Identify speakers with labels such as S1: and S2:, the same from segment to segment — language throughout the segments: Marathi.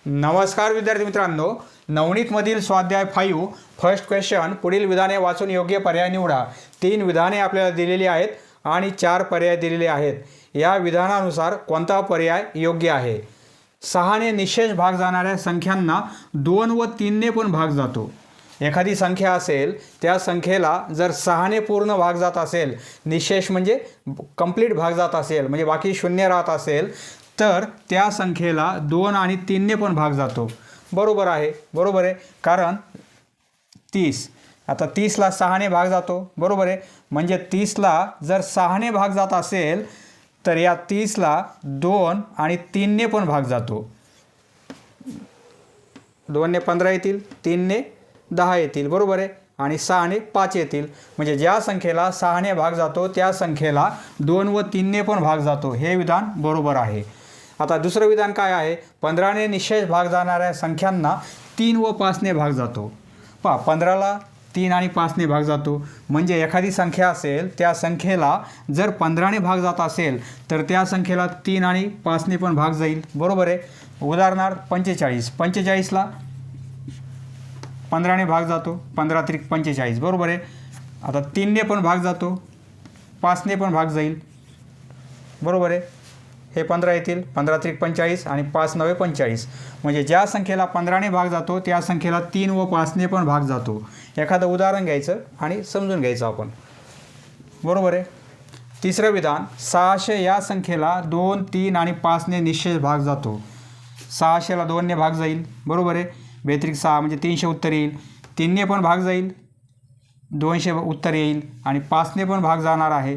S1: नमस्कार विद्यार्थी मित्रांनो, नवनीतमधील स्वाध्याय 5 फर्स्ट क्वेश्चन पुढील विधाने वाचून योग्य पर्याय निवडा। 3 विधाने आपल्याला दिलेली आहेत आणि 4 पर्याय दिलेले आहेत। या विधानानुसार कोणता पर्याय योग्य आहे? 6 ने निशेष भाग जाणाऱ्या संख्यांना 2 व 3 ने पण भाग जातो। एखादी संख्या असेल त्या संख्येला जर 6 ने पूर्ण भाग जात असेल, निशेष म्हणजे कंप्लीट भाग जात असेल, म्हणजे बाकी शून्य राहत असेल, तर त्या संख्येला 2 आणि 3 ने पण भाग जातो। बरोबर आहे, बरोबर आहे। कारण 30, आता 30 ला 6 ने भाग जातो, बरोबर आहे। म्हणजे 30 ला जर 6 ने भाग जात असेल तर या 30 ला 2 आणि 3 ने पण भाग जातो। 2 ने 15 येतील, 3 ने 10 येतील, बरोबर आहे। आणि 6 ने 5 येतील। म्हणजे ज्या संख्येला 6 ने भाग जातो त्या संख्येला 2 व 3 ने पण भाग जातो। हे विधान बरोबर आहे। आता दुसरं विधान काय आहे? 15 ने निशेष भाग जाणाऱ्या संख्यांना 3 व 5 ने भाग जातो। पहा, 15 ला 3 आणि 5 ने भाग जातो। म्हणजे एखादी संख्या असेल त्या संख्येला जर 15 ने भाग जात असेल तर त्या संख्येला 3 आणि 5 ने पण भाग जाईल, बरोबर आहे। उदाहरणार्थ 45 ला 15 ने भाग जातो, 15 त्रिक 45, बरोबर आहे। आता 3 ने पण भाग जातो, 5 ने पण भाग जाईल, बरोबर आहे। हे 15 येतील, 15 त्रिक 45 आणि 5 नवे 45। म्हणजे ज्या संख्येला 15 ने भाग जातो त्या संख्येला 3 व 5 ने पण भाग जातो। एखादं उदाहरण घ्यायचं आणि समजून घ्यायचं आपण, बरोबर आहे। तिसरं विधान, 600 या संख्येला 2, 3 आणि 5 ने निशेष भाग जातो। 600 ला 2 ने भाग जाईल, बरोबर आहे। 2 म्हणजे 300 उत्तर येईल, 3 ने पण भाग जाईल, 200 उत्तर येईल आणि 5 ने पण भाग जाणार आहे।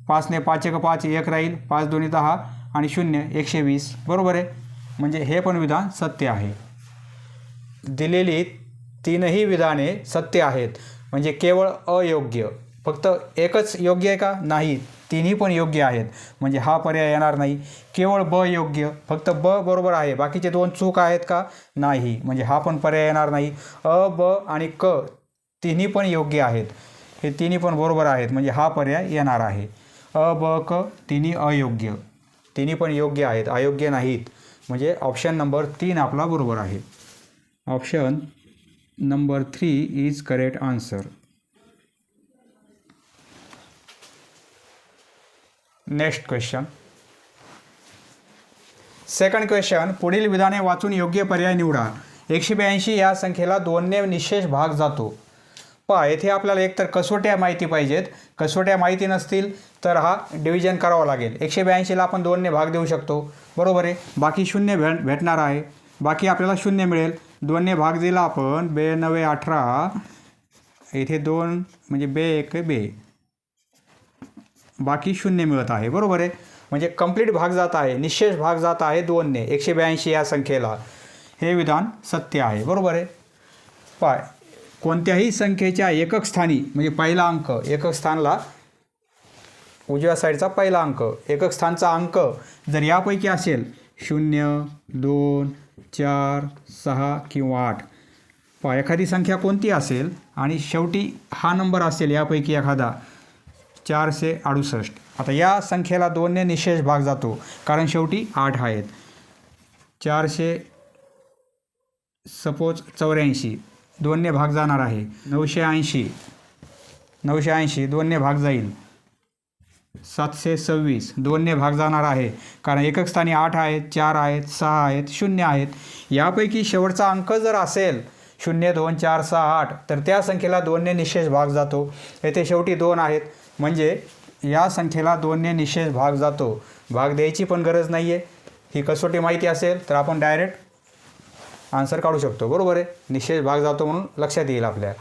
S1: 5 ने 5 एक 5 1 राहील, 5 2 10 आणि 0 120, बरोबर आहे। म्हणजे हे पण विधान सत्य आहे। दिलेली तीनही विधाने सत्य आहेत। म्हणजे केवळ अयोग्य फक्त एकच योग्य आहे का? नाही, तिन्ही पण योग्य आहेत। म्हणजे हा पर्याय येणार नाही। केवळ ब योग्य, फक्त ब बरोबर आहे, बाकीचे 2 चूक आहेत का? नाही, म्हणजे हा पण पर्याय येणार नाही। अ, ब आणि क तिन्ही पण योग्य आहेत, हे तिन्ही पण बरोबर आहेत, म्हणजे हा पर्याय येणार आहे। अ, ब, क तिन्ही अयोग्य, तिन्ही पण योग्य आहेत, अयोग्य नाहीत। म्हणजे ऑप्शन नंबर 3 आपला बरोबर आहे। Option number 3 is correct answer. Next question, second question, पुढील विधाने वाचून योग्य पर्याय निवडा। 182 या संख्येला 2 ने निशेष भाग जातो। पहा, येथे आपल्याला एकतर कसोट्या माहिती पाहिजेत, कसोट्या माहिती नसतील तर हा डिव्हिजन करावा लागेल। 182 ला आपण 2 ने भाग देऊ शकतो, बरोबर आहे। बाकी 0 भेटणार आहे, बाकी आपल्याला 0 मिळेल। 2 ने भाग दिला आपण, 2 9 18, इथे 2 म्हणजे 2 1 2, बाकी 0 मिळत आहे, बरोबर आहे। म्हणजे कंप्लीट भाग जात आहे, निशेष भाग जात आहे 2 ने 182 या संख्येला। हे विधान सत्य आहे, बरोबर आहे। पहा, कोणत्याही संख्येच्या एकक स्थानी म्हणजे पहिला अंक, एकक स्थानला उजव्या साईडचा पहिला अंक, एकक स्थानचा अंक जर यापैकी असेल 0 2 4 6 किंवा 8, पहा एखादी संख्या कोणती असेल आणि शेवटी हा नंबर असेल यापैकी एखादा 468। आता या संख्येला 2 ने निशेष भाग जातो, कारण शेवटी 8 आहेत। 400 सपोज 84, 2 ने भाग जाणार आहे। 980 2 ने भाग जाईल। 726 2 ने भाग जाणार आहे, कारण एकक स्थानी 8 आहेत, 4 आहेत, 6 आहेत, 0 आहेत। यापैकी शेवटचा अंक जर असेल 0 2 4 6 8 तर त्या संख्येला 2 ने निशेष भाग जातो। येथे शेवटी 2 आहेत, म्हणजे या संख्येला 2 ने निशेष भाग जातो। भाग द्यायची पण गरज नाही आहे। ही कसोटी माहिती असेल तर आपण डायरेक्ट आन्सर काढू शकतो, बरोबर आहे। निशेष भाग जातो म्हणून लक्षात येईल आपल्या।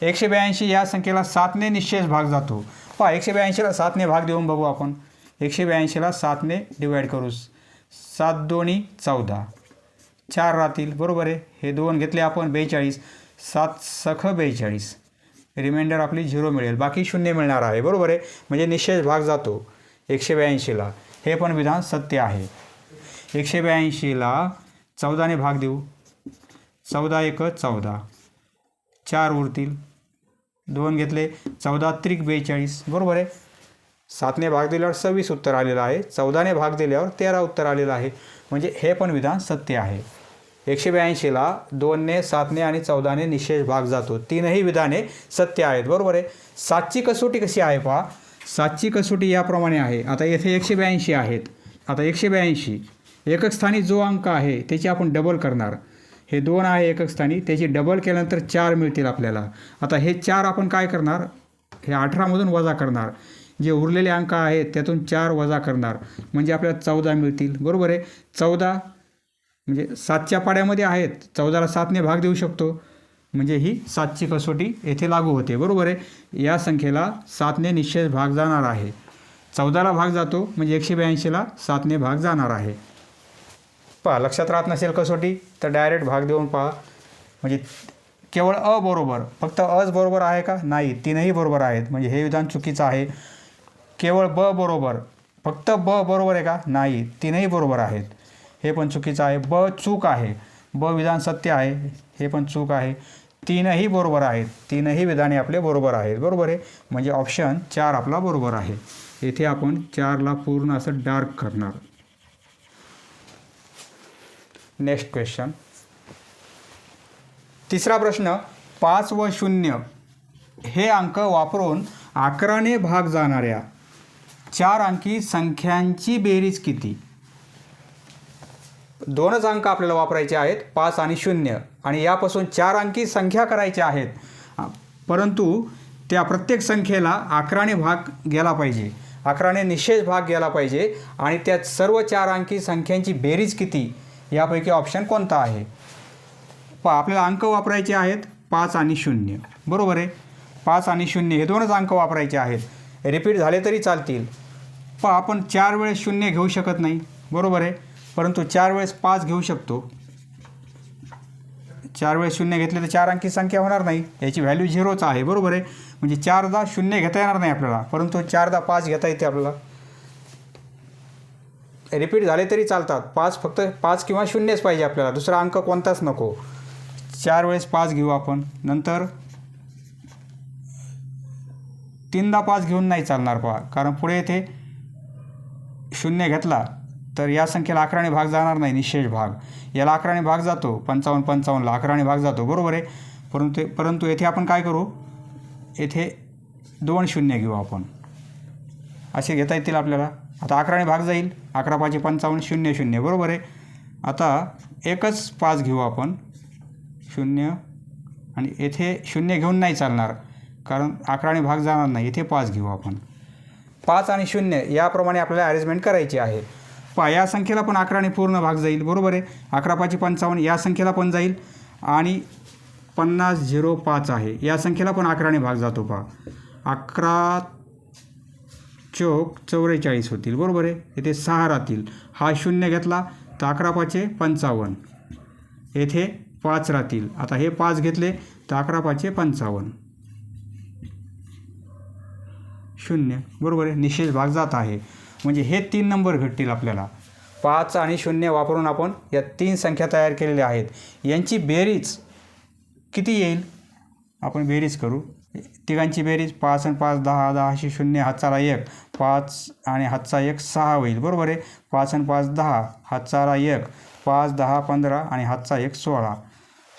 S1: 182 या संख्येला 7 ने निशेष भाग जातो। पहा, 182 ला 7 ने भाग देऊन बघू आपण। 182 ला 7 ने डिवाईड करू, 7 2 14, 4 राहतील, बरोबर आहे। हे 2 घेतले आपण, 42, 7 सख 42, रिमाइंडर आपली 0 मिळेल, बाकी 0 मिळणार आहे, बरोबर आहे। म्हणजे निशेष भाग जातो 182 ला। हे पण विधान सत्य आहे। 182 ला 14 ने भाग देऊ, 14 1 14, 4 उरतील, 2 घेतले, 14 त्रिक 42, बरोबर आहे। 7 ने भाग दिल्यावर 26 उत्तर आलेलं आहे, 14 ने भाग दिल्यावर 13 उत्तर आलेलं आहे। म्हणजे हे पण विधान सत्य आहे. 182ला 2ने 7ने आणि 14ने निशेष भाग जातो. तीनही विधाने सत्य आहेत. बरोबर आहे. 7ची कसोटी कशी आहे पहा. 7ची कसोटी याप्रमाणे आहे. आता येथे 182 आहेत. आता 182 एकक स्थानी जो अंक आहे त्याची आपण डबल करणार. हे 2 आहे एकक स्थानी, त्याची डबल केल्यानंतर 4 मिळतील आपल्याला. आता हे 4 आपण काय करणार, हे 18मधून वजा करणार. जे उरलेले अंक आहेत त्यातून 4 वजा करणार म्हणजे आपल्याला 14 मिळतील. बरोबर आहे. 14 म्हणजे 7च्या पाड्यामध्ये आहेत. 14ला 7ने भाग देऊ शकतो म्हणजे ही 7ची कसोटी येथे लागू होते. बरोबर आहे. या संख्येला 7ने निश्चित भाग जाणार आहे. 14ला भाग जातो म्हणजे 182ला 7ने भाग जाणार आहे. पहा, लक्षात राहत नसेल कसोटी तर डायरेक्ट भाग देऊन पहा. म्हणजे केवळ अ बरोबर, फक्त अच बरोबर आहे का, नाही, तीनही बरोबर आहेत म्हणजे हे विधान चुकीचं आहे. केवळ ब बरोबर, फक्त ब बरोबर आहे का, नाही, तीनही बरोबर आहेत, हे पण चुकीचं आहे. ब चूक आहे, ब विधान सत्य आहे, हे पण चूक आहे. तीनही बरोबर आहेत, तीनही विधाने आपले बरोबर आहेत. बरोबर आहे. म्हणजे ऑप्शन 4 आपला बरोबर आहे. येथे आपण 4ला पूर्ण असं डार्क करणार. Next question. तिसरा प्रश्न. 5 व 0 हे अंक वापरून 11ने भाग जाणाऱ्या 4 अंकी संख्यांची बेरीज किती. दोनच अंक आपल्याला वापरायचे आहेत, 5 आणि 0, आणि यापासून 4 अंकी संख्या करायच्या आहेत. परंतु त्या प्रत्येक संख्येला 11ने भाग गेला पाहिजे, 11ने निशेष भाग गेला पाहिजे, आणि त्या सर्व 4 अंकी संख्यांची बेरीज किती, यापैकी ऑप्शन कोणता आहे. आपल्याला अंक वापरायचे आहेत 5 आणि 0. बरोबर आहे. 5 आणि 0 हे दोनच अंक वापरायचे आहेत. रिपीट झाले तरी चालतील. आपण 4 वेळेस 0 घेऊ शकत नाही. बरोबर आहे. परंतु 4 वेळेस 5 घेऊ शकतो. 4 वेळेस 0 घेतले तर 4 अंकी संख्या होणार नाही, याची व्हॅल्यू 0च आहे. बरोबर आहे. म्हणजे 4दा 0 घेता येणार नाही आपल्याला, परंतु 4दा 5 घेता येते आपल्याला. रिपीट झाले तरी चालतात. 5 फक्त 5 किंवा 0च पाहिजे आपल्याला, दुसरा अंक कोणताच नको. 4 वेळेस 5 घेऊ आपण. नंतर 3दा 5 घेऊन नाही चालणार पहा, कारण पुढे इथे 0 घेतला तर या संख्येला 11ने भाग जाणार नाही, निशेष भाग. याला 11ने भाग जातो, 55 55ला 11ने भाग जातो. बरोबर आहे. परंतु येथे आपण काय करू, येथे 2 0 घेऊ आपण, असे घेता येतील आपल्याला. आता 11ने भाग जाईल, 11 5 55 0 0. बरोबर आहे. आता एकच 5 घेऊ आपण, 0, आणि येथे 0 घेऊन नाही चालणार कारण 11ने भाग जाणार नाही, इथे 5 घेऊ आपण. 5 आणि 0 याप्रमाणे आपल्याला अरेंजमेंट करायची आहे. या संख्येला पण 11ने पूर्ण भाग जाईल. बरोबर आहे. 11 5 55 या संख्येला पण जाईल, आणि 50 0 5 आहे, या संख्येला पण 11ने भाग जातो पहा. 11 चौक 44 होतील. बरोबर आहे. इथे 6 राहतील. हा 0 घेतला तर 11 5 55, येथे 5 राहतील. आता हे 5 घेतले तर 11 5 55 0. बरोबर आहे. निशेष भाग जात आहे म्हणजे हे 3 नंबर भेटतील आपल्याला. 5 आणि 0 वापरून आपण या 3 संख्या तयार केलेल्या आहेत. यांची बेरीज किती येईल, आपण बेरीज करू. तिघांची बेरीज 5 आणि 5 10, 10 0, हातचाला 1, 5 आणि हातचा 1 6 होईल. बरोबर आहे. 5 आणि 5 10, हातचाला 1, 5 10 15 आणि हातचा 1 16,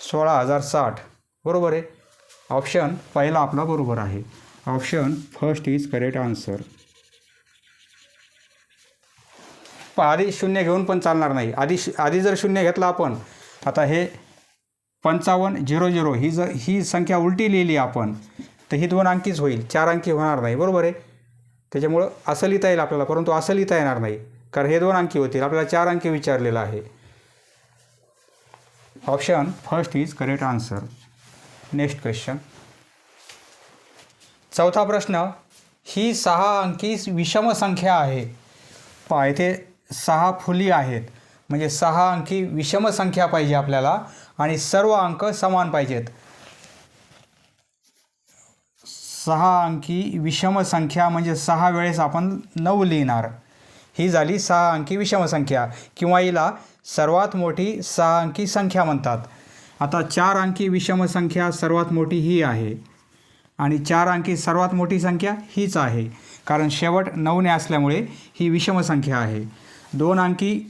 S1: 16,060. बरोबर आहे. ऑप्शन पहिला आपला बरोबर आहे. Option first is correct answer. आधी 0 घेऊन पण चालणार नाही. आधी जर 0 घेतला आपण, आता हे 55 0 0 ही संख्या उलटी लिहिली आपण, तर ही 2 अंकीच होईल, 4 अंकी होणार नाही. बरोबर आहे. त्याच्यामुळं असं लिहिता येईल आपल्याला, परंतु असं लिहिता येणार नाही कारण हे 2 अंकी होतील. आपल्याला 4 अंकी विचारलेलं आहे. Option first is correct answer. Next question. चौथा प्रश्न. ही 6 अंकी विषम संख्या आहे. पहा, इथे 6 फुली आहेत म्हणजे 6 अंकी विषम संख्या पाहिजे आपल्याला, आणि सर्व अंक समान पाहिजेत. 6 अंकी विषम संख्या म्हणजे 6 वेळेस आपण 9 लिहिणार. ही झाली 6 अंकी विषम संख्या, किंवा हिला सर्वात मोठी 6 अंकी संख्या म्हणतात. आता 4 अंकी विषम संख्या सर्वात मोठी ही आहे, आणि 4 अंकी सर्वात मोठी संख्या हीच आहे, कारण शेवट 9ने असल्यामुळे ही विषम संख्या आहे. 2 अंकी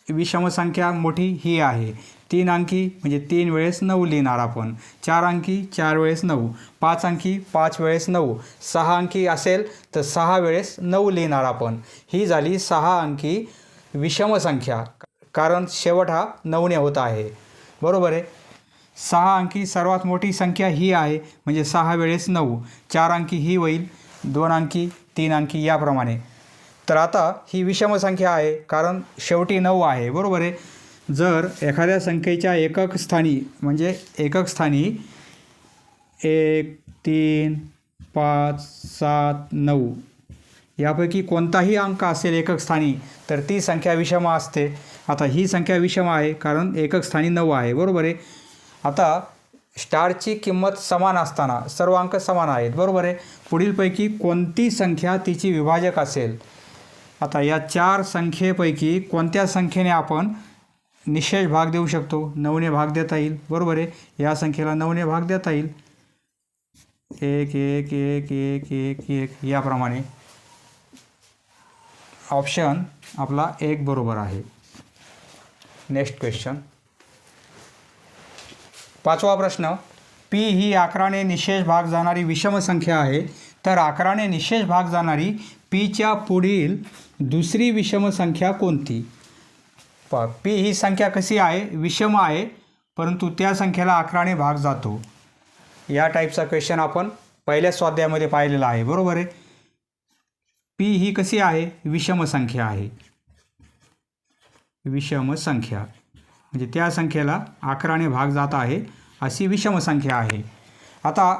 S1: विषम संख्या मोठी ही आहे. 3 अंकी म्हणजे 3 वेळेस 9 लिहिणार आपण. 4 अंकी 4 वेळेस 9. 5 अंकी 5 वेळेस 9. 6 अंकी असेल तर 6 वेळेस 9 लिहिणार आपण. ही झाली 6 अंकी विषम संख्या, कारण शेवट हा 9ने होत आहे. बरोबर आहे. 6 अंकी सर्वात मोठी संख्या ही आहे म्हणजे 6 वेळेस 9. 4 अंकी ही होईल, 2 अंकी 3 अंकी याप्रमाणे. तर आता ही विषम संख्या आहे कारण शेवटी 9 आहे. बरोबर आहे. जर एखाद्या संख्येच्या एकक स्थानी म्हणजे एकक स्थानी 1 3 5 7 9 यापैकी कोणताही अंक असेल एकक स्थानी तर ती संख्या विषम असते. आता ही संख्या विषम आहे कारण एकक स्थानी 9 आहे. बरोबर आहे. आता स्टारची किंमत समान असताना सर्व अंक समान आहेत. बरोबर आहे. पुढीलपैकी कोणती संख्या तिची विभाजक असेल. आता या 4 संख्येपैकी कोणत्या संख्येने आपण निशेष भाग देऊ शकतो. 9ने भाग देता येईल. बरोबर आहे. या संख्येला 9ने भाग देता येईल. 1 1 1 1 1 1 याप्रमाणे. ऑप्शन आपला 1 बरोबर आहे. Next question. 5वा प्रश्न. पी ही 11ने निशेष भाग जाणारी विषम संख्या आहे, तर 11ने निशेष भाग जाणारी पीच्या पुढील दुसरी विषम संख्या कोणती. पी ही संख्या कशी आहे, विषम आहे, परंतु त्या संख्येला 11ने भाग जातो. या टाईपचा क्वेश्चन आपण पहिल्या स्वाध्यायामध्ये पाहिलेला आहे. बरोबर आहे. पी ही कशी आहे, विषम संख्या आहे. विषम संख्या म्हणजे त्या संख्येला 11ने भाग जात आहे अशी विषम संख्या आहे. आता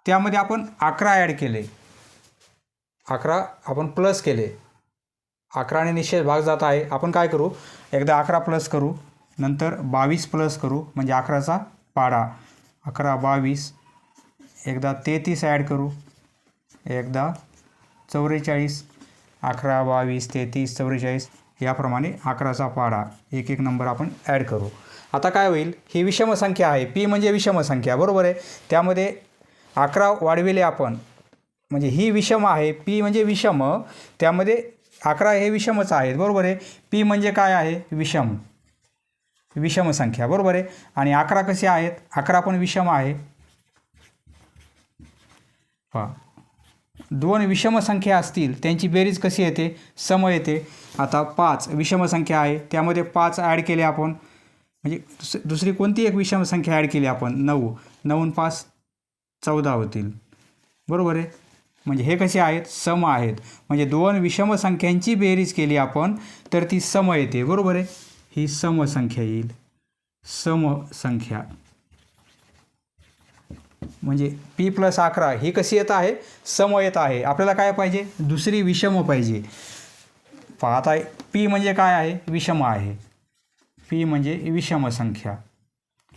S1: त्यामध्ये आपण 11 ॲड केले, 11 आपण प्लस केले. 11ने निशेष भाग जात आहे. आपण काय करू, एकदा 11 प्लस करू, नंतर 22 प्लस करू म्हणजे 11चा पाढा. 11 22, एकदा 33 ॲड करू, एकदा 44, 11 22 33 44 याप्रमाणे 11चा पाढा एक एक नंबर आपण ॲड करू. आता काय होईल, ही विषम संख्या आहे. पी म्हणजे विषम संख्या. बरोबर आहे. त्यामध्ये 11 वाढविले आपण म्हणजे ही विषम आहे. पी म्हणजे विषम, त्यामध्ये 11 हे विषमच आहेत. बरोबर आहे. पी म्हणजे काय आहे, विषम, विषम संख्या. बरोबर आहे. आणि 11 कसे आहेत, 11 पण विषम आहे. पहा, 2 विषम संख्या असतील त्यांची बेरीज कशी येते, सम येते. आता 5 विषम संख्या आहे, त्यामध्ये 5 ॲड केले आपण म्हणजे दुसरी कोणती एक विषम संख्या ॲड केली आपण, 9. 9 5 14 होतील. बरोबर आहे. म्हणजे हे कसे आहेत, सम आहेत. म्हणजे 2 विषम संख्यांची बेरीज केली आपण तर ती सम येते. बरोबर आहे. ही सम संख्या येईल. सम संख्या म्हणजे पी प्लस 11 ही कशी येत आहे, सम येत आहे. आपल्याला काय पाहिजे, दुसरी विषम पाहिजे. पहा आता पी म्हणजे काय आहे, विषम आहे. पी म्हणजे विषम संख्या.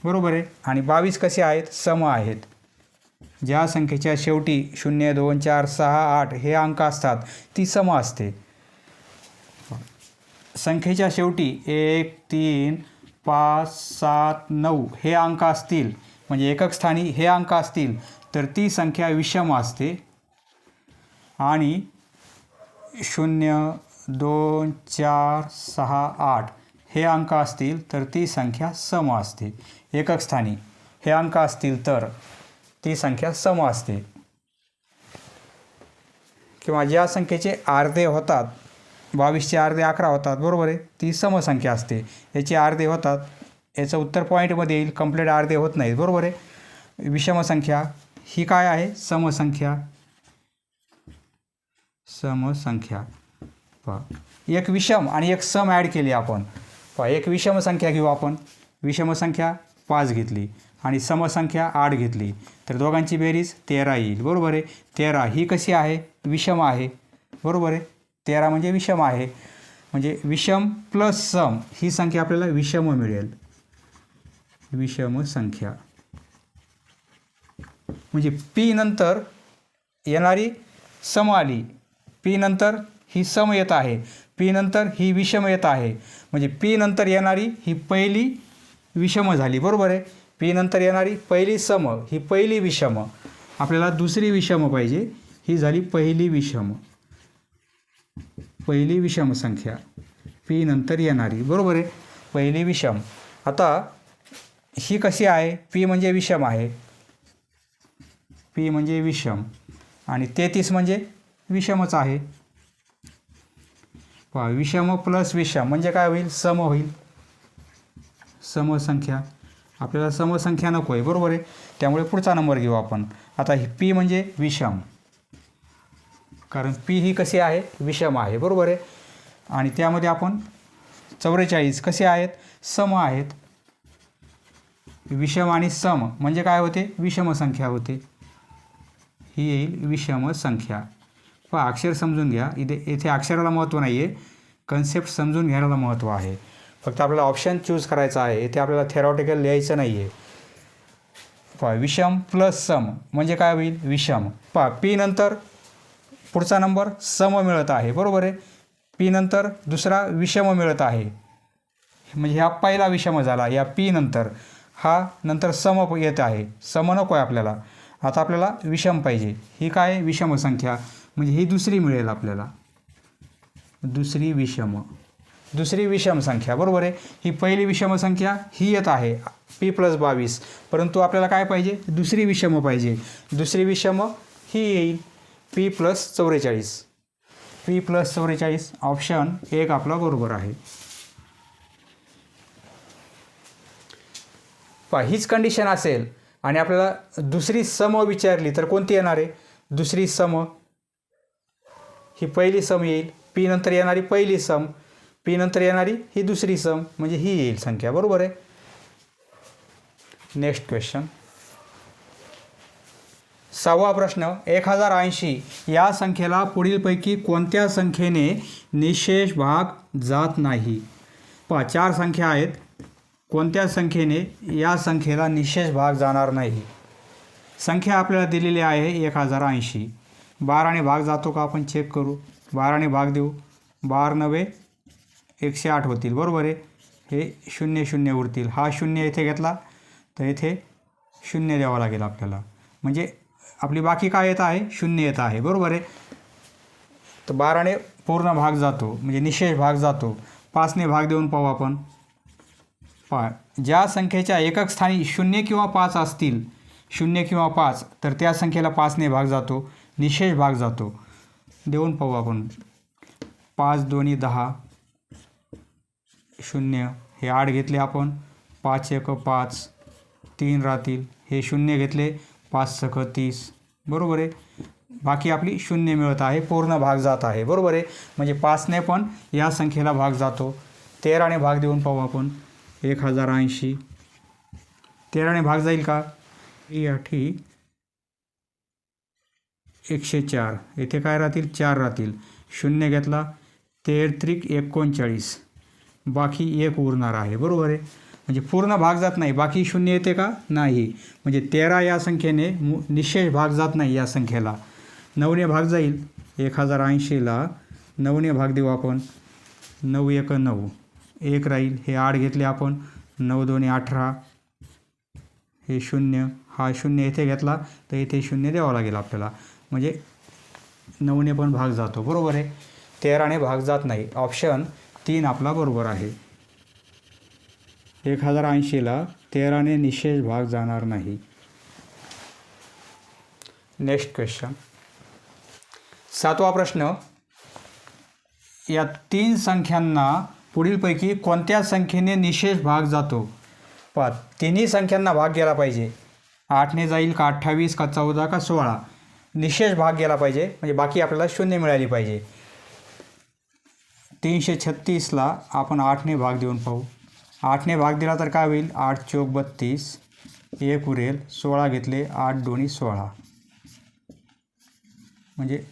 S1: बरोबर आहे. आणि 22 कसे आहेत, सम आहेत. ज्या संख्येच्या शेवटी 0 2 4 6 8 हे अंक असतात ती सम असते. संख्येच्या शेवटी 1 3 5 7 9 हे अंक असतील म्हणजे एकक स्थानी हे अंक असतील तर ती संख्या विषम असते. आणि 0 2 4 6 8 हे अंक असतील तर ती संख्या सम असते. एकक स्थानी हे अंक असतील तर ती संख्या सम असते. किंवा ज्या संख्येचे अर्धे होतात, 22चे अर्धे 11 होतात. बरोबर आहे. ती सम संख्या असते. याचे अर्धे होतात, याचं उत्तर पॉईंटमध्ये येईल, कंप्लीट अर्धे होत नाहीत. बरोबर आहे. विषम संख्या ही काय आहे, समसंख्या. समसंख्या. पहा, एक विषम आणि एक सम ॲड केली आपण. पहा, एक विषम संख्या घेऊ आपण. विषम संख्या 5 घेतली आणि समसंख्या 8 घेतली तर दोघांची बेरीज 13 येईल. बरोबर आहे. 13 ही कशी आहे, विषम आहे. बरोबर आहे. 13 म्हणजे विषम आहे. म्हणजे विषम प्लस सम ही संख्या आपल्याला विषम मिळेल. विषम संख्या म्हणजे पी नंतर येणारी सम आली, पी नंतर ही सम येत आहे, पी नंतर ही विषम येत आहे. म्हणजे पी नंतर येणारी ही पहिली विषम झाली. बरोबर आहे. पी नंतर येणारी पहिली सम ही पहिली विषम. आपल्याला दुसरी विषम पाहिजे, ही झाली पहिली विषम. पहिली विषम संख्या. पी नंतर येणारी, बरोबर आहे. पहिली विषम. आता ही कशी आहे? पी म्हणजे विषम आहे, पी म्हणजे विषम, आणि 33 म्हणजे विषमच आहे. पहा, विषम प्लस विषम म्हणजे काय होईल? सम होईल, समसंख्या. आपल्याला समसंख्या नको आहे, बरोबर आहे. त्यामुळे पुढचा नंबर घेऊ आपण. आता ही पी म्हणजे विषम, कारण पी ही कशी आहे? विषम आहे, बरोबर आहे. आणि त्यामध्ये आपण 44 कसे आहेत? सम आहेत. विषम आणि सम म्हणजे काय होते? विषम संख्या होते. ही येईल विषम संख्या. पहा, अक्षर समजून घ्या. येथे अक्षराला महत्त्व नाही आहे, कन्सेप्ट समजून घ्यायला महत्त्व आहे. फक्त आपल्याला ऑप्शन चूज करायचा आहे. इथे आपल्याला थेरॉटिकल लिहायचं नाही आहे. पहा, विषम प्लस सम म्हणजे काय होईल? विषम. पहा, पी नंतर पुढचा नंबर सम मिळत आहे, बरोबर आहे. पी नंतर दुसरा विषम मिळत आहे, म्हणजे हा पहिला विषम झाला. या पी नंतर हा नंतर सम येत आहे. सम नको आहे आपल्याला, आता आपल्याला विषम पाहिजे. ही काय? विषम संख्या, म्हणजे ही दुसरी मिळेल आपल्याला, दुसरी विषम संख्या, बरोबर आहे. ही पहिली विषम संख्या ही येत आहे पी प्लस 22, परंतु आपल्याला काय पाहिजे? दुसरी विषम पाहिजे. दुसरी विषम ही येईल P plus 44. P plus 44 option 1 आपला बरोबर आहे. पहा, हीच कंडिशन असेल आणि आपल्याला दुसरी सम विचारली तर कोणती येणार आहे? दुसरी सम. ही पहिली सम येईल, पी नंतर येणारी पहिली सम, पी नंतर येणारी ही दुसरी सम, म्हणजे ही येईल संख्या, बरोबर आहे. Next question. 6वा प्रश्न. 1080 या संख्येला पुढीलपैकी कोणत्या संख्येने निशेष भाग जात नाही? पहा, 4 संख्या आहेत. कोणत्या संख्येने या संख्येला निशेष भाग जाणार नाही? संख्या आपल्याला दिलेली आहे 1080. 12ने भाग जातो का? आपण चेक करू. 12ने भाग देऊ. 12 9 108 होतील, बरोबर आहे. हे 0 0 उरतील. हा 0 इथे घेतला तर इथे 0 द्यावा लागेल आपल्याला, म्हणजे आपली बाकी काय येत आहे? 0 येत आहे, बरोबर आहे. तर 12ने पूर्ण भाग जातो, म्हणजे निशेष भाग जातो. 5ने भाग देऊन पाहू आपण. पहा, ज्या संख्येच्या एकक स्थानी 0 किंवा 5 असतील, 0 किंवा 5, तर त्या संख्येला 5ने भाग जातो, निशेष भाग जातो. देऊन पाहू आपण. 5 2 10, 0 हे 8 घेतले आपण. 5 1 5, 3 राहतील. हे 0 घेतले, 5 6 30, बरोबर आहे. बाकी आपली 0 मिळत आहे, पूर्ण भाग जात आहे, बरोबर आहे. म्हणजे 5ने पण या संख्येला भाग जातो. 13ने भाग देऊन पाहू आपण. 1080 13ने भाग जाईल का? 8 104, येथे काय राहतील? 4 राहतील. 0 घेतला, 13 39, बाकी 1 उरणार आहे, बरोबर आहे. म्हणजे पूर्ण भाग जात नाही, बाकी 0 येते का? नाही. म्हणजे 13 या संख्येने निशेष भाग जात नाही या संख्येला. 9ने भाग जाईल. 1080ला 9ने भाग देऊ आपण. 9 1 9, 1 राहील. हे 8 घेतले आपण. 9 2 18, हे 0, हा 0 इथे घेतला तर इथे 0 द्यावा लागेल आपल्याला, म्हणजे 9ने पण भाग जातो, बरोबर आहे. 13ने भाग जात नाही. ऑप्शन 3 आपला बरोबर आहे. 1080ला 13ने निशेष भाग जाणार नाही. Next question. 7वा प्रश्न. या 3 संख्यांना पुढीलपैकी कोणत्या संख्येने निशेष भाग जातो? पहा, तिन्ही संख्यांना भाग गेला पाहिजे. 8ने जाईल का 28 का 14 का 16? निशेष भाग गेला पाहिजे, म्हणजे बाकी आपल्याला 0 मिळाली पाहिजे. 336ला आपण 8ने भाग देऊन पाहू. 8ने भाग दिला तर काय होईल? 8 चौक 32, 1 उरेल. 16 घेतले, 8 2 16, म्हणजे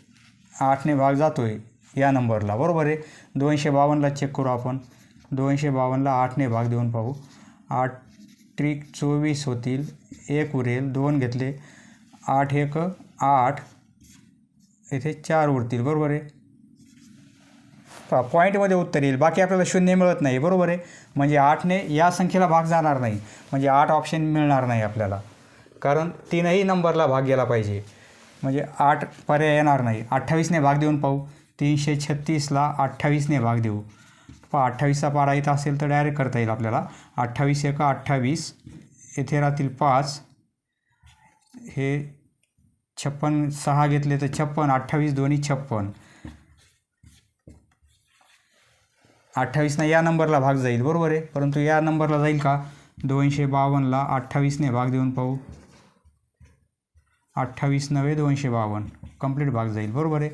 S1: 8ने भाग जातो आहे या नंबरला, बरोबर आहे. 252ला चेक करू आपण. 252ला 8ने भाग देऊन पाहू. 8 त्रिक 24 होतील, 1 उरेल. 2 घेतले, 8 1 8, येथे 4 उरतील, बरोबर आहे. पहा, पॉईंटमध्ये उत्तर येईल, बाकी आपल्याला 0 मिळत नाही, बरोबर आहे. म्हणजे 8ने या संख्येला भाग जाणार नाही, म्हणजे 8 ऑप्शन मिळणार नाही आपल्याला, कारण 3ही नंबरला भाग गेला पाहिजे, म्हणजे 8 पर्याय येणार नाही. 28ने भाग देऊन पाहू. 336ला 28ने भाग देऊ. 28चा पाडा इथं असेल तर डायरेक्ट करता येईल आपल्याला. 28 × 28, येथे राहतील 5, हे 56, 6 घेतले तर 56, 28 दोन्ही 56. 28 या नंबरला भाग जाईल बरोबर आहे, परंतु या नंबरला जाईल का? 252ला 28ने भाग देऊन पाहू. 28 × 9 = 252, कंप्लीट भाग जाईल बरोबर आहे,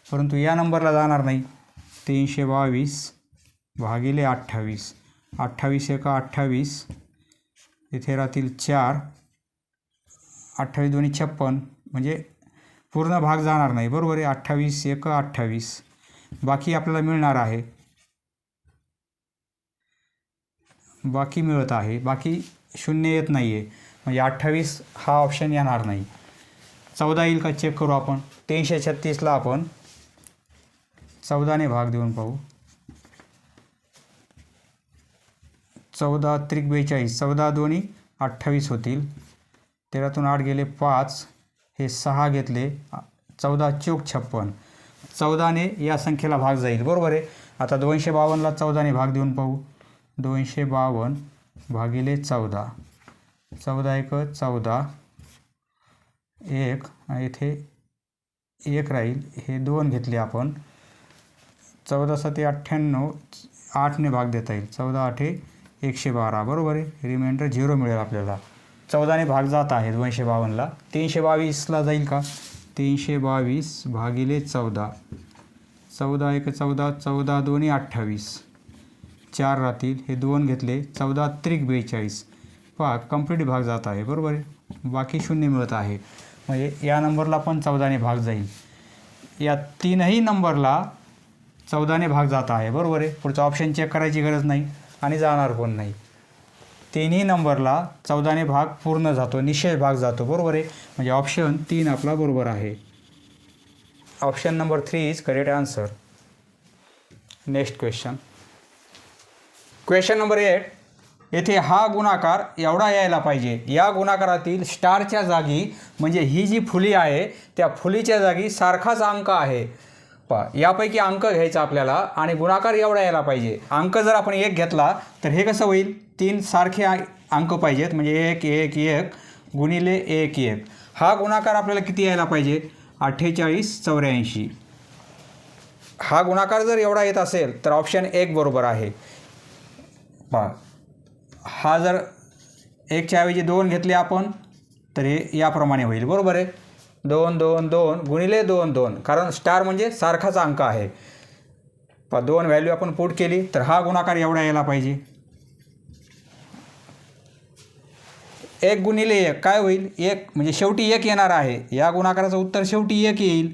S1: परंतु या नंबरला जाणार नाही. 322 भागिले 28, 28 × 28, इथे राहतील 4, 28 दोन्ही 56, म्हणजे पूर्ण भाग जाणार नाही बरोबर आहे. 28 × 28, बाकी आपल्याला मिळणार आहे, बाकी मिळत आहे, बाकी 0 येत नाही आहे, म्हणजे 28 हा ऑप्शन येणार नाही. 14 येईल का चेक करू आपण. 336ला आपण 14ने भाग देऊन पाहू. 14 × 3 = 42, 14 दोन्ही 28 होतील. 13तून 8 गेले 5, हे 6 घेतले, 14 × 4 = 56. 14ने या संख्येला भाग जाईल बरोबर आहे. आता 252ला 14ने भाग देऊन पाहू. 252 भागिले 14, 14 × 1 = 14, 1 आणि इथे 1 राहील, हे 2 घेतले आपण. 14 × 7 = 98, 8ने भाग देता येईल. 14 × 8 = 112 बरोबर आहे. रिमाइंडर 0 मिळेल आपल्याला. 14ने भाग जात आहे 252ला. 322ला जाईल का? 322 भागिले 14, 14 × 1 = 14, 14 दोन्ही 28, 4 राहतील, हे 2 घेतले. 14 × 3 = 42, पहा कंप्लीट भाग जात आहे बरोबर आहे, बाकी 0 मिळत आहे, म्हणजे या नंबरला पण 14ने भाग जाईल. या तीनही नंबरला 14ने भाग जात आहे बरोबर आहे. पुढचा ऑप्शन चेक करायची गरज नाही आणि जाणार पण नाही. तिन्ही नंबरला 14ने भाग पूर्ण जातो, निशेष भाग जातो बरोबर आहे, म्हणजे ऑप्शन 3 आपला बरोबर आहे. Option number 3 is correct answer. Next question. Question number 8. येथे हा गुणाकार एवढा यायला पाहिजे. या गुणाकारातील स्टारच्या जागी, म्हणजे ही जी फुली आहे त्या फुलीच्या जागी सारखाच अंक आहे. पहा, यापैकी अंक घ्यायचा आपल्याला आणि गुणाकार एवढा यायला पाहिजे. अंक जर आपण 1 घेतला तर हे कसं होईल? 3 सारखे अंक पाहिजेत, म्हणजे 1 1 1 गुणिले 1 1. हा गुणाकार आपल्याला किती यायला पाहिजे? 48 84. हा गुणाकार जर एवढा येत असेल तर ऑप्शन 1 बरोबर आहे. पहा, हा जर 1च्या ऐवजी 2 घेतले आपण तर हे याप्रमाणे होईल बरोबर आहे. 2 2 2 गुणिले 2 2, कारण स्टार म्हणजे सारखाच अंक आहे. पहा, 2 व्हॅल्यू आपण पुट केली तर हा गुणाकार एवढा यायला पाहिजे. 1 गुणिले 1 काय होईल? 1 म्हणजे शेवटी 1 येणार आहे. या गुणाकाराचं उत्तर शेवटी 1 येईल,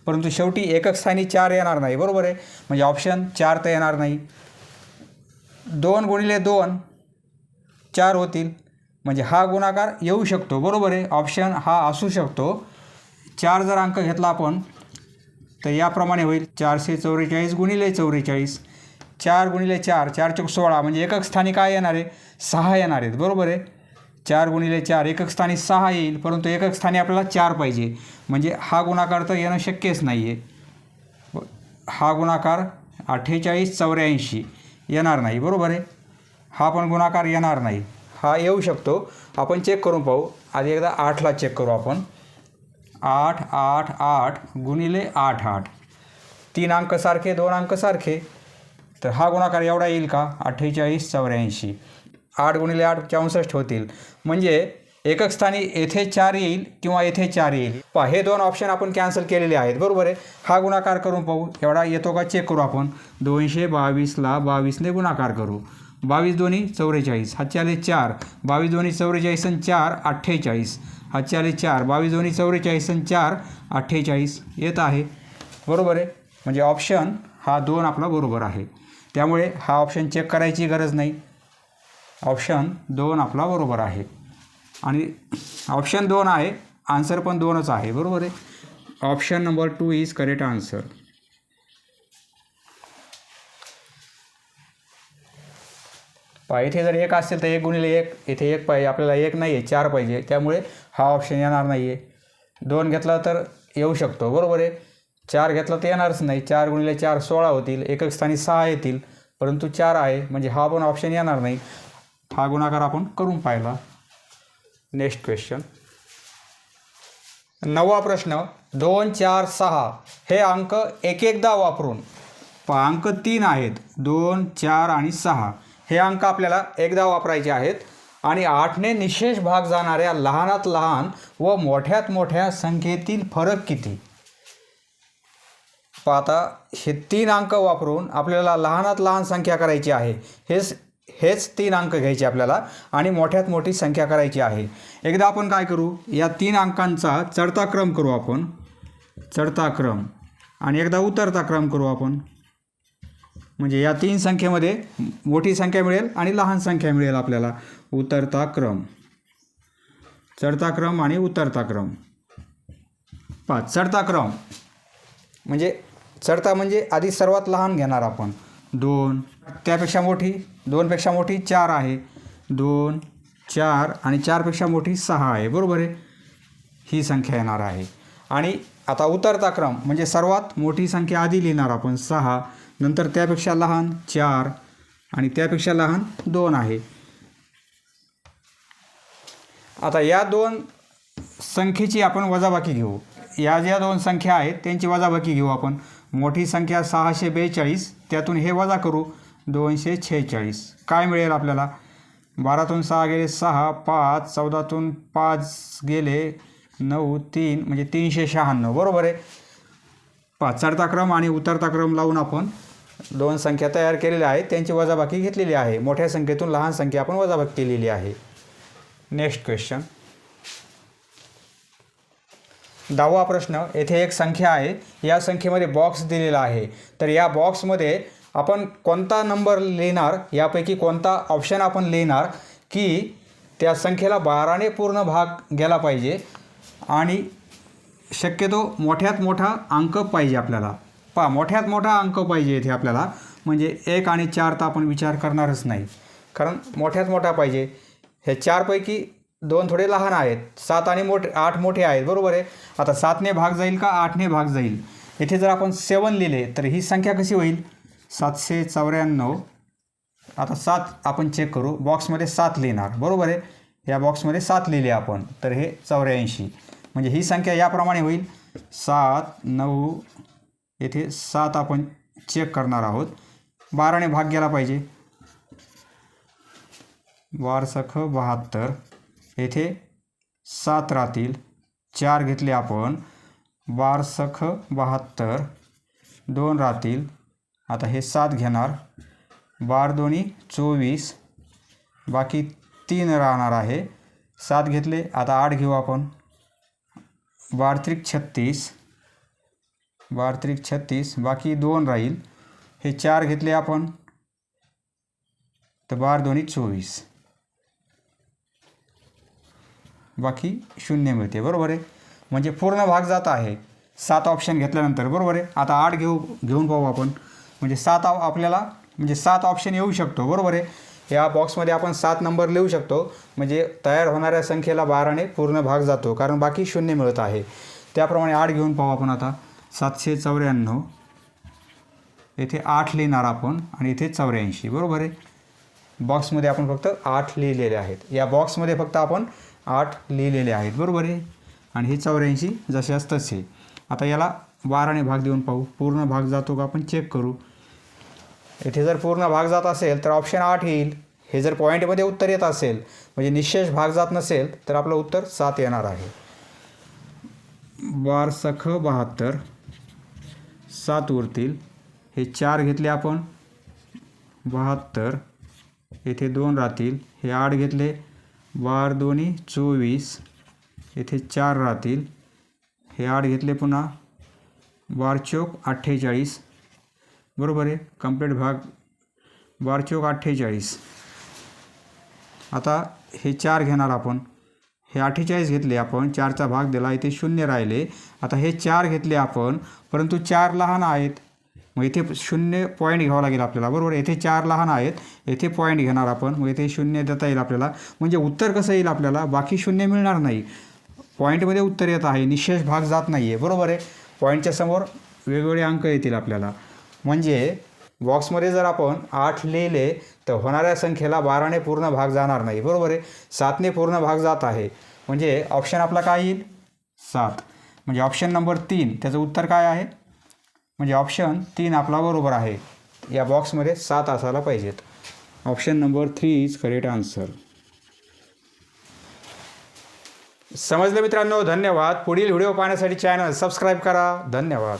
S1: परंतु शेवटी एकक स्थानी 4 येणार नाही बरोबर आहे, म्हणजे ऑप्शन 4 तर येणार नाही. 2 गुणिले 2 4 होतील, म्हणजे हा गुणाकार येऊ शकतो बरोबर आहे, ऑप्शन हा असू शकतो. 4 जर अंक घेतला आपण तर याप्रमाणे होईल. 444 गुणिले 44, 4 गुणिले 4 4 × 16, म्हणजे एकक स्थानी काय येणार आहे? 6 येणार आहेत बरोबर आहे. 4 गुणिले 4 एकक स्थानी 6 येईल, परंतु एकक स्थानी आपल्याला 4 पाहिजे, म्हणजे हा गुणाकार तर येणं शक्यच नाही आहे. हा गुणाकार 48 84 येणार नाही बरोबर आहे. हा पण गुणाकार येणार नाही. हा येऊ शकतो, आपण चेक करून पाहू. आधी एकदा 8ला चेक करू आपण. 8 8 8 गुणिले 8 8, 3 अंक सारखे 2 अंक सारखे, तर हा गुणाकार एवढा येईल का? 48 84. 8 गुणिले 8 64 होतील, म्हणजे एकक स्थानी येथे 4 येईल किंवा येथे 4 येईल. पहा, हे 2 ऑप्शन आपण कॅन्सल केलेले आहेत बरोबर आहे. हा गुणाकार करून पाहू, एवढा येतो का चेक करू आपण. 222ला 22ने गुणाकार करू. 22 दोन्ही 44, हातचे आले 4, 22 दोन्ही 44 आणि 4 48, हातचे आले 4, 22 दोन्ही 44 आणि 4 48 येत आहे बरोबर आहे, म्हणजे ऑप्शन हा 2 आपला बरोबर आहे. त्यामुळे हा ऑप्शन चेक करायची गरज नाही, ऑप्शन 2 आपला बरोबर आहे. आणि ऑप्शन 2 आहे, आन्सर पण 2च आहे बरोबर आहे. Option number 2 is correct answer. पहा, इथे जर 1 असेल तर 1 गुणिले 1, इथे 1 पाहिजे आपल्याला, 1 नाही आहे 4 पाहिजे, त्यामुळे हा ऑप्शन येणार नाही आहे. 2 घेतला तर येऊ शकतो बरोबर आहे. 4 घेतला तर येणारच नाही. 4 गुणिले 4 16 होतील, एकक स्थानी 6 येतील, परंतु 4 आहे, म्हणजे हा पण ऑप्शन येणार नाही. हा गुणाकार आपण करून पाहिला. Next question. 9वा प्रश्न. 2, 4, 6 हे अंक एक एकदा वापरून अंक 3 आहेत. 2, 4 आणि 6 हे अंक आपल्याला एकदा वापरायचे आहेत आणि 8ने निशेष भाग जाणाऱ्या लहानात लहान व मोठ्यात मोठ्या संख्येतील फरक किती. आता हे 3 अंक वापरून आपल्याला लहानात लहान संख्या करायची आहे. हेच 3 अंक घ्यायचे आपल्याला आणि मोठ्यात मोठी संख्या करायची आहे. एकदा आपण काय करू, या 3 अंकांचा चढता क्रम करू आपण, चढता क्रम, आणि एकदा उतरता क्रम करू आपण. म्हणजे या 3 संख्येमध्ये मोठी संख्या मिळेल आणि लहान संख्या मिळेल आपल्याला. उतरता क्रम, चढता क्रम आणि उतरता क्रम. चढता क्रम म्हणजे चढता म्हणजे आधी सर्वात लहान घेणार आपण. 2, त्यापेक्षा मोठी, 2 पेक्षा मोठी 4 आहे. 2, 4 आणि 4 पेक्षा मोठी 6 आहे. बरोबर आहे, ही संख्या येणार आहे. आणि आता उतरता क्रम म्हणजे सर्वात मोठी संख्या आधी लिहिणार आपण 6, नंतर त्यापेक्षा लहान 4 आणि त्यापेक्षा लहान 2 आहे. आता या 2 संख्येची आपण वजाबाकी घेऊ. या ज्या 2 संख्या आहेत त्यांची वजाबाकी घेऊ आपण. मोठी संख्या 642, त्यातून हे वजा करू 246. काय मिळेल आपल्याला. 12तून 6 गेले 6, 5, 14तून 5 गेले 9, 3 म्हणजे 396. बरोबर आहे. चढता क्रम आणि उतरता क्रम लावून आपण 2 संख्या तयार केलेल्या आहेत, त्यांची वजाबाकी घेतलेली आहे. मोठ्या संख्येतून लहान संख्या आपण वजाबाकी केलेली आहे. Next question. 10वा प्रश्न. येथे एक संख्या आहे, या संख्येमध्ये बॉक्स दिलेला आहे. तर या बॉक्समध्ये आपण कोणता नंबर लिहिणार, यापैकी कोणता ऑप्शन आपण लिहिणार की त्या संख्येला 12ने पूर्ण भाग गेला पाहिजे आणि शक्यतो मोठ्यात मोठा अंक पाहिजे आपल्याला. मोठ्यात मोठा अंक पाहिजे इथे आपल्याला. म्हणजे 1 आणि 4 तर आपण विचार करणारच नाही, कारण मोठ्यात मोठा पाहिजे. हे 4 पैकी 2 थोडे लहान आहेत, 7 आणि 8 मोठे आहेत. बरोबर आहे. आता 7ने भाग जाईल का 8ने भाग जाईल. इथे जर आपण 7 लिहिले तर ही संख्या कशी होईल, 794. आता 7 आपण चेक करू, बॉक्समध्ये 7 लिहिणार. बरोबर आहे. या बॉक्समध्ये 7 लिहिले आपण, तर हे 84. म्हणजे ही संख्या याप्रमाणे होईल 7, 9. येथे 7 आपण चेक करणार आहोत. 12ने भाग गेला पाहिजे. 12 72. येथे 7 राहतील. 4 घेतले आपण. 12 72. 2 राहतील. आता हे 7 घेणार. 12 दोन्ही 24. बाकी 3 राहणार आहे. 7 घेतले. आता 8 घेऊ आपण. 12 त्रिक 36. 12 त्रिक 36. बाकी 2 राहील. हे 4 घेतले आपण, तर 12 दोन्ही 24. बाकी 0 मिळते. बरोबर आहे. म्हणजे पूर्ण भाग जात आहे 7 ऑप्शन घेतल्यानंतर. बरोबर आहे. आता 8 घेऊन पाहू आपण. म्हणजे 7 आपल्याला म्हणजे 7 ऑप्शन येऊ शकतो. बरोबर आहे. या बॉक्समध्ये आपण 7 नंबर लिहू शकतो. म्हणजे तयार होणाऱ्या संख्येला 12ने पूर्ण भाग जातो, कारण बाकी 0 मिळत आहे. त्याप्रमाणे 8 घेऊन पाहू आपण. आता 794. येथे 8 लिहिणार आपण आणि इथे 84. बरोबर आहे. बॉक्समध्ये आपण फक्त 8 लिहिलेले आहेत. या बॉक्समध्ये फक्त आपण 8 लिहिलेले आहेत. बरोबर आहे. आणि हे 84 जशास तसे. आता याला 12ने भाग देऊन पाहू, पूर्ण भाग जातो का आपण चेक करू. इथे जर पूर्ण भाग जात असेल तर ऑप्शन 8 येईल. हे जर पॉईंटमध्ये उत्तर येत असेल, म्हणजे निशेष भाग जात नसेल, तर आपलं उत्तर 7 येणार आहे. 12 72. 7 उरतील. हे 4 घेतले आपण. 72. येथे 2 राहतील. हे 8 घेतले. 12 दोन्ही 24. येथे 4 राहतील. हे 8 घेतले पुन्हा. 12 चौक 48. बरोबर आहे. कंप्लीट भाग 12 चौक 48. आता हे 4 घेणार आपण. हे 48 घेतले आपण. 4चा भाग दिला. इथे 0 राहिले. आता हे 4 घेतले आपण, परंतु 4 लहान आहेत. मग इथे 0 पॉईंट घ्यावा लागेल आपल्याला. बरोबर. येथे 4 लहान आहेत. येथे पॉईंट घेणार आपण. मग इथे 0 देता येईल आपल्याला. म्हणजे उत्तर कसं येईल आपल्याला, बाकी 0 मिळणार नाही. पॉईंटमध्ये उत्तर येत आहे, निशेष भाग जात नाही आहे. बरोबर आहे. पॉईंटच्या समोर वेगवेगळे अंक येतील आपल्याला. म्हणजे बॉक्समध्ये जर आपण 8 लिहिले तर होणाऱ्या संख्येला 12ने पूर्ण भाग जाणार नाही, बरोबर आहे. 7ने पूर्ण भाग जात आहे, म्हणजे ऑप्शन आपला काय येईल? 7. म्हणजे ऑप्शन नंबर 3 त्याचं उत्तर काय आहे? म्हणजे ऑप्शन 3 आपला बरोबर आहे. या बॉक्समध्ये 7 असायला पाहिजेत. Option number 3 is correct answer. समजलं मित्रांनो? धन्यवाद. पुढील व्हिडिओ पाहण्यासाठी चॅनल सबस्क्राईब करा. धन्यवाद.